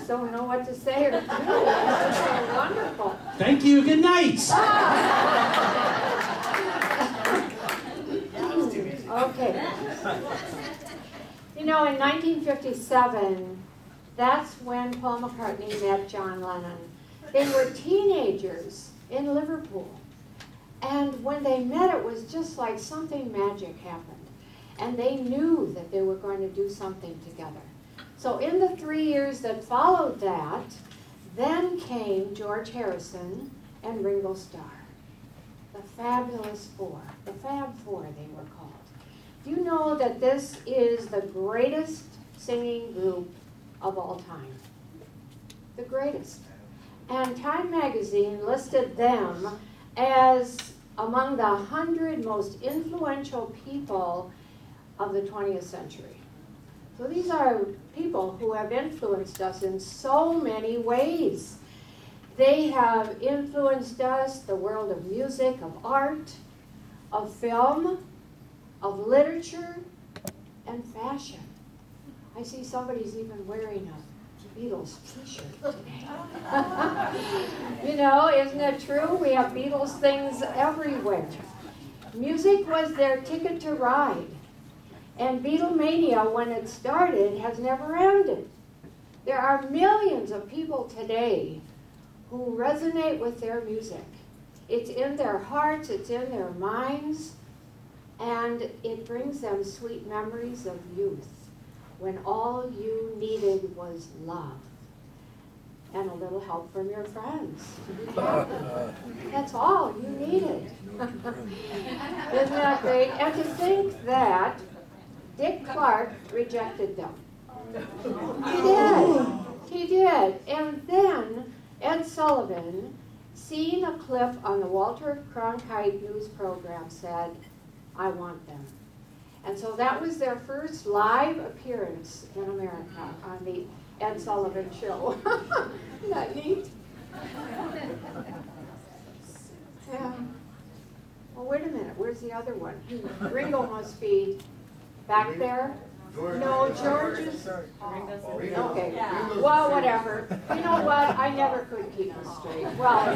just don't know what to say or do. It's so wonderful. Thank you. Good night. Okay. You know, in 1957, that's when Paul McCartney met John Lennon. They were teenagers in Liverpool. And when they met, it was just like something magic happened. And they knew that they were going to do something together. So in the 3 years that followed that, then came George Harrison and Ringo Starr. The Fabulous Four. The Fab Four, they were called. Do you know that this is the greatest singing group of all time? The greatest. And Time magazine listed them as among the 100 most influential people of the 20th century. So these are people who have influenced us in so many ways. They have influenced us, the world of music, of art, of film, of literature, and fashion. I see somebody's even wearing a Beatles t-shirt today. You know, isn't it true? We have Beatles things everywhere. Music was their ticket to ride. And Beatlemania, when it started, has never ended. There are millions of people today who resonate with their music. It's in their hearts, it's in their minds, and it brings them sweet memories of youth, when all you needed was love and a little help from your friends to be happy. That's all you needed. Isn't that great? And to think that Dick Clark rejected them. He did. He did. And then Ed Sullivan, seeing a clip on the Walter Cronkite news program, said, I want them. And so that was their first live appearance in America on the Ed Sullivan Show. Isn't that neat? Yeah. Well, wait a minute. Where's the other one? Ringo must be back there. No, George is... Okay. Well, whatever. You know what? I never could keep this straight. Well,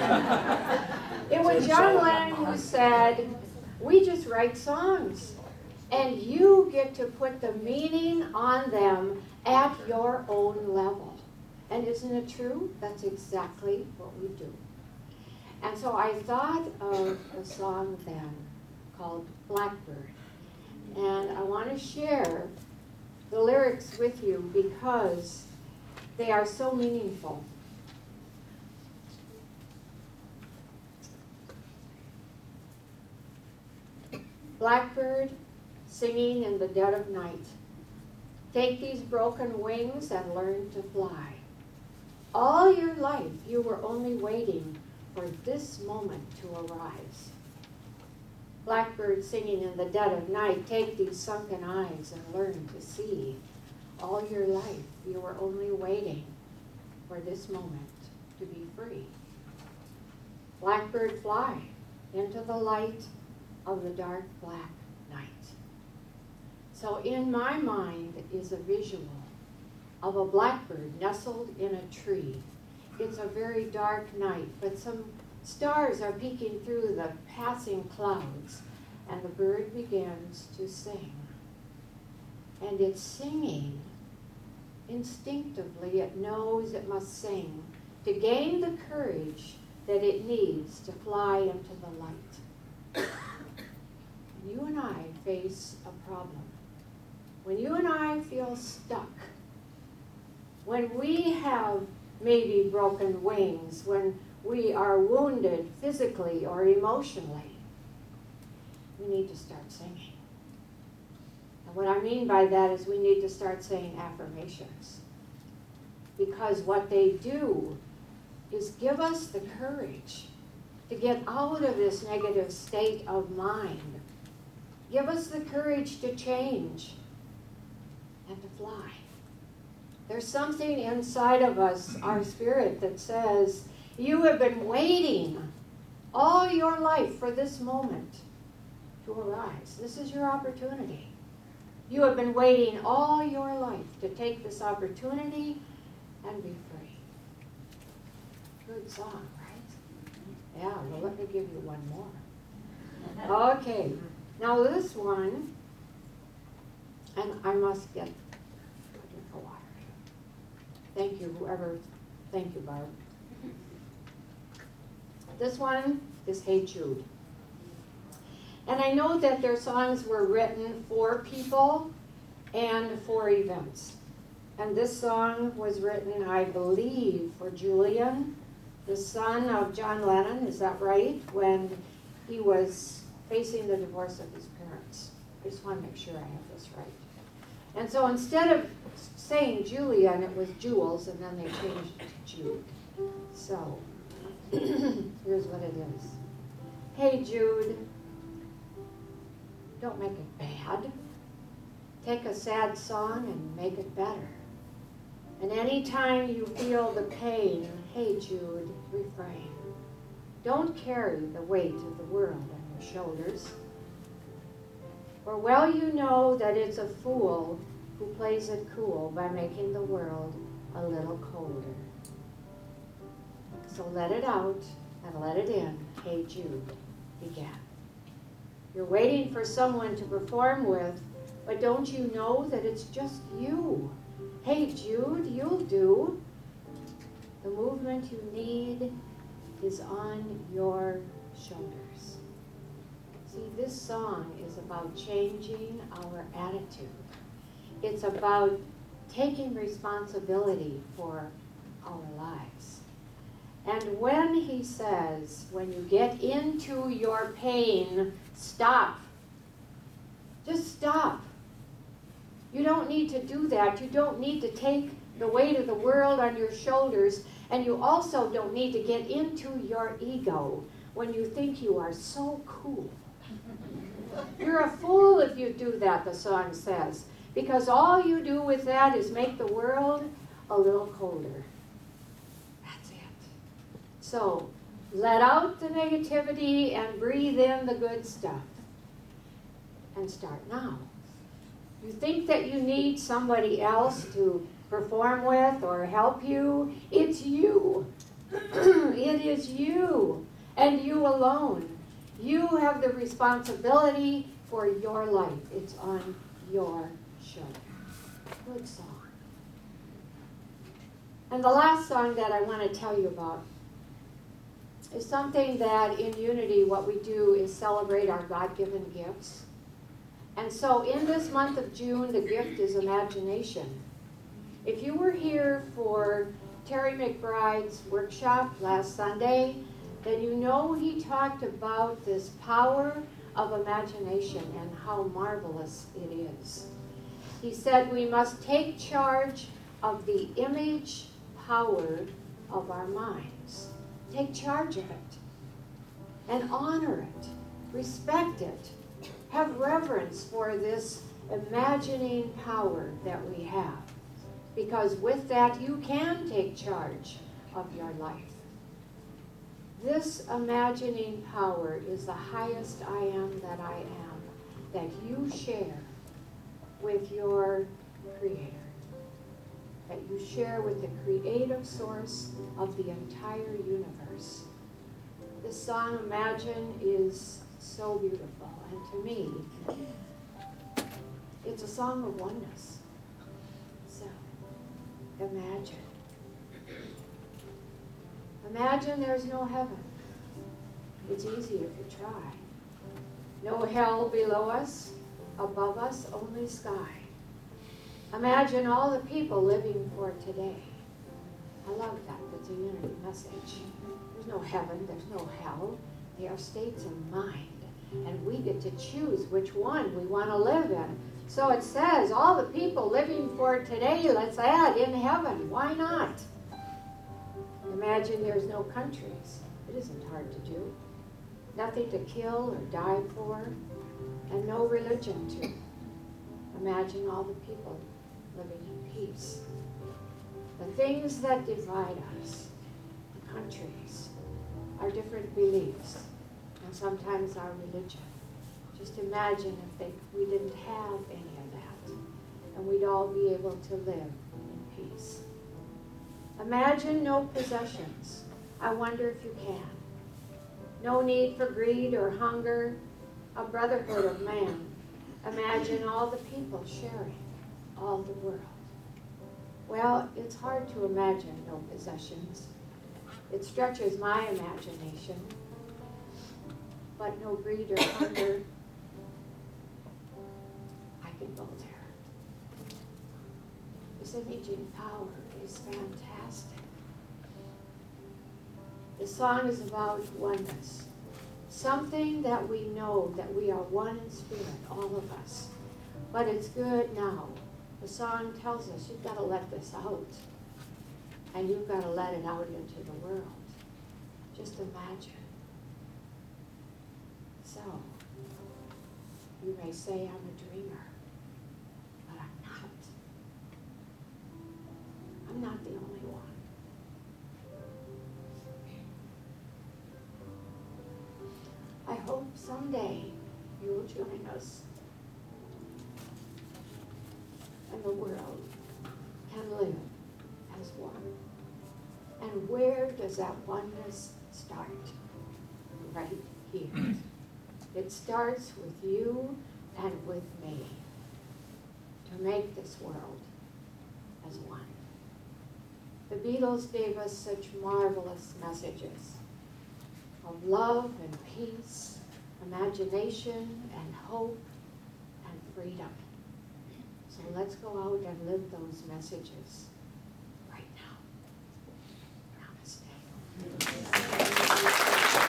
it was John Lennon who said, we just write songs. And you get to put the meaning on them at your own level. And isn't it true? That's exactly what we do. And so I thought of a song then called Blackbird. And I want to share the lyrics with you because they are so meaningful. Blackbird, singing in the dead of night, take these broken wings and learn to fly. All your life you were only waiting for this moment to arise. Blackbird, singing in the dead of night, take these sunken eyes and learn to see. All your life you were only waiting for this moment to be free. Blackbird, fly into the light of the dark black night. So in my mind is a visual of a blackbird nestled in a tree. It's a very dark night, but some stars are peeking through the passing clouds, and the bird begins to sing. And it's singing instinctively. It knows it must sing to gain the courage that it needs to fly into the light. You and I face a problem. When you and I feel stuck, when we have maybe broken wings, when we are wounded physically or emotionally, we need to start singing. And what I mean by that is we need to start saying affirmations. Because what they do is give us the courage to get out of this negative state of mind. Give us the courage to change and to fly. There's something inside of us, our spirit, that says, you have been waiting all your life for this moment to arise. This is your opportunity. You have been waiting all your life to take this opportunity and be free. Good song, right? Yeah, well, let me give you one more. Okay, now this one, and I must get a drink of water. Thank you, whoever, thank you, Barb. This one is Hey Jude. And I know that their songs were written for people and for events. And this song was written, I believe, for Julian, the son of John Lennon, is that right? When he was facing the divorce of his parents. I just want to make sure I have this right. And so instead of saying Julian, it was Jules, and then they changed it to Jude. So, here's what it is. Hey Jude, don't make it bad. Take a sad song and make it better. And anytime you feel the pain, hey Jude, refrain. Don't carry the weight of the world on your shoulders. For well you know that it's a fool who plays it cool by making the world a little colder. So let it out and let it in, hey Jude, began. You're waiting for someone to perform with, but don't you know that it's just you? Hey Jude, you'll do. The movement you need is on your shoulders. See, this song is about changing our attitude. It's about taking responsibility for our lives. And when he says, when you get into your pain, stop. Just stop. You don't need to do that. You don't need to take the weight of the world on your shoulders. And you also don't need to get into your ego when you think you are so cool. You're a fool if you do that, the song says. Because all you do with that is make the world a little colder. That's it. So, let out the negativity and breathe in the good stuff. And start now. You think that you need somebody else to perform with or help you? It's you. It is you. And you alone. You have the responsibility for your life. It's on your shoulder. Good song. And the last song that I want to tell you about is something that in Unity what we do is celebrate our God-given gifts. And so in this month of June, the gift is imagination. If you were here for Terry McBride's workshop last Sunday, then you know he talked about this power of imagination and how marvelous it is. He said we must take charge of the image power of our minds. Take charge of it and honor it, respect it. Have reverence for this imagining power that we have. Because with that, you can take charge of your life. This imagining power is the highest I am that I am, that you share with your Creator. That you share with the creative source of the entire universe. This song, Imagine, is so beautiful. And to me, it's a song of oneness. So, imagine. Imagine there's no heaven. It's easy if you try. No hell below us, above us, only sky. Imagine all the people living for today. I love that. It's a unity message. There's no heaven, there's no hell. They are states of mind. And we get to choose which one we want to live in. So it says, all the people living for today, let's add in heaven. Why not? Imagine there's no countries. It isn't hard to do. Nothing to kill or die for, and no religion too. Imagine all the people living in peace. The things that divide us, the countries, our different beliefs, and sometimes our religion. Just imagine if we didn't have any of that, and we'd all be able to live in peace. Imagine no possessions, I wonder if you can. No need for greed or hunger, a brotherhood of man. Imagine all the people sharing all the world. Well, it's hard to imagine no possessions. It stretches my imagination. But no greed or hunger, I can go there. This imaging power is fantastic. The song is about oneness. Something that we know that we are one in spirit, all of us. But it's good now. The song tells us you've got to let this out. And you've got to let it out into the world. Just imagine. So, you may say I'm a dreamer, but I'm not. I'm not the only one. I hope someday you will join us and the world can live as one. And where does that oneness start? Right here. It starts with you and with me to make this world as one. The Beatles gave us such marvelous messages of love and peace, imagination and hope and freedom. So let's go out and live those messages right now. Namaste.